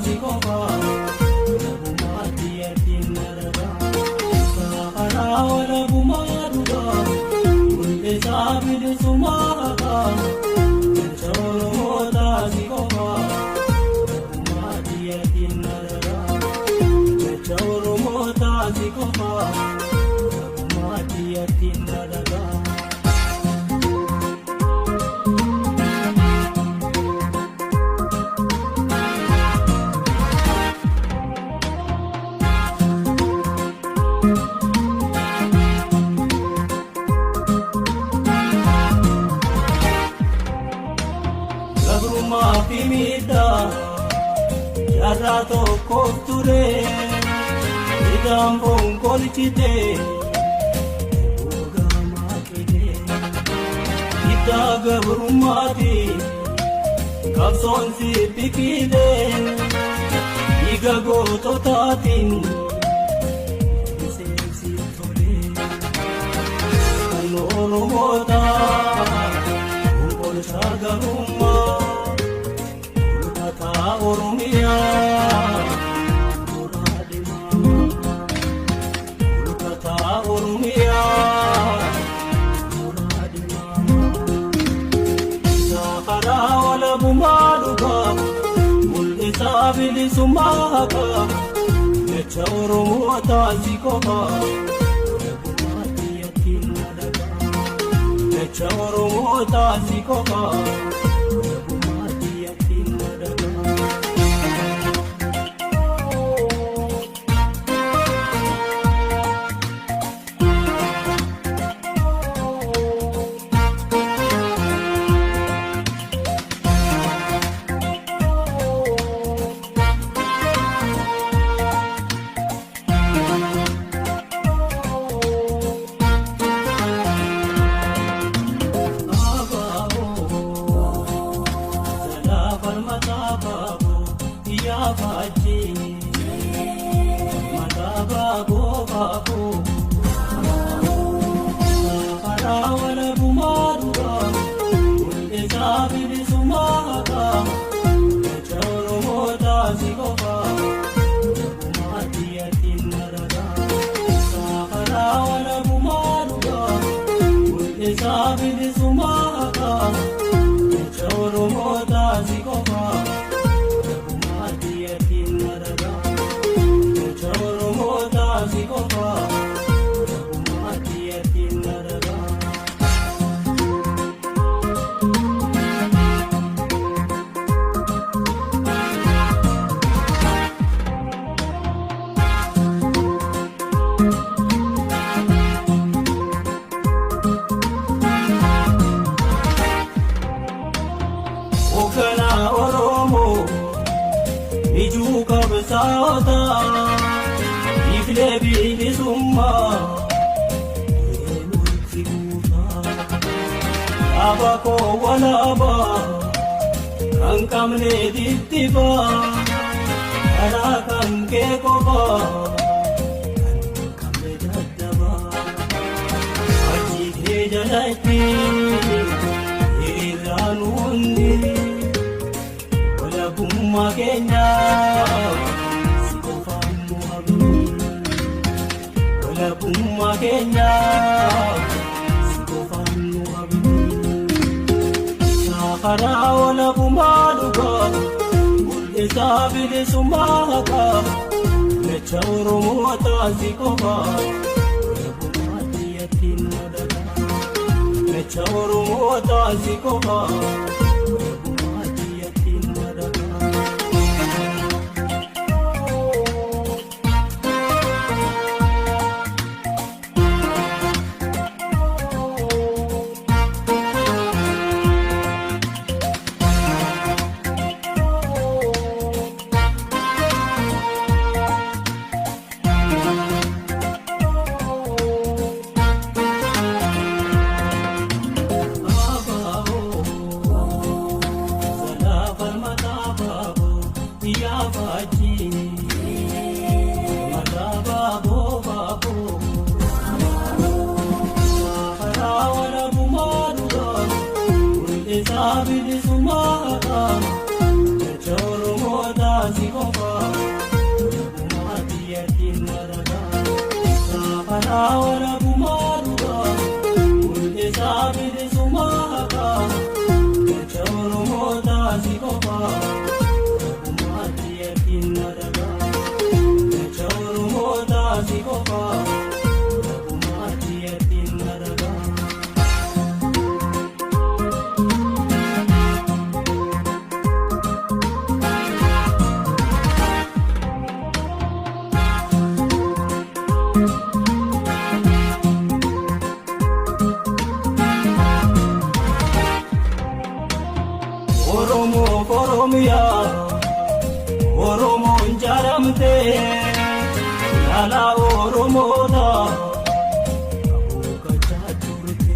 zikofa Nabumati yatin naraga Sahara wala bumaruga Munde sabid sumaka Choro mota zikofa Nabumati yatin naraga Choro mota zikofa Nabumati yatin naraga Pimita Yara to kosture Idam bong kolchite Oga makide Ita gabrumati Kapson si pikide Iga go totatin Sensi tole Ano mota Ungol sagarumma Oromia Muradima Lukata Oromia Muradima Sahara wala bumaluka Mulki sabili sumaka Necha Oromo tazikoka Bumati yatin nadaga Necha Oromo tazikoka Abako walaba Kankamne dittiba Arakan kekoba Kankamne daddaba Ajite janaiti Iranundi Wala bumma kenya Sikofamu habi Wala bumma kenya Sahara wala bumaluka Mulki sabili sumaka Necha Oromo tazikofa Nabumati yatin nadaga Necha Oromo tazikofa Nabumati yatin nadaga si qofa walabummaatti yaaddiin maragaa saafaraa walabummaa dhugaa mul'isaa bilisummaa haqaa jecha Oromootaa si qofa walabummaatti yaaddiin maragaa jecha Oromootaa si qofa walabummaatti yaaddiin maragaa. Oromiyaa Oromoon jaaramtee yaala Oromoodha abuukachaa turte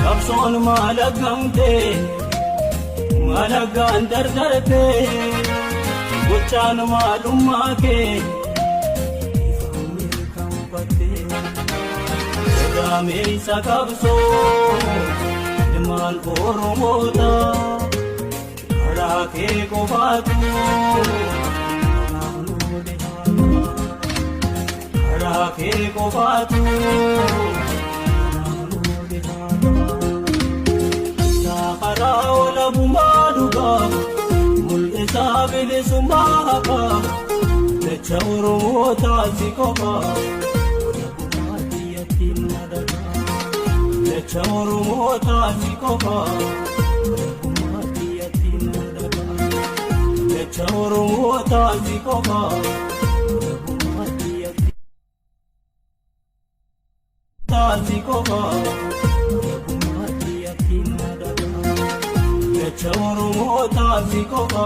qabsoon malaggamtee malaggaan dardartee gochaan maalummaa kee ifaan mirkanfattee gadameessa qabsoo ilmaan Oromoodha. Kee qofaatu karaa kee qofaatu karaa walabummaa dhugaa mul'isaa bilisummaa haqaa jecha Oromootaa si qofa walabummaatti yaaddiin maragaa jecha Oromootaa si qofa. Jecha Oromootaa si qofa walabummaatti yaaddiin maragaa jecha Oromootaa si qofa.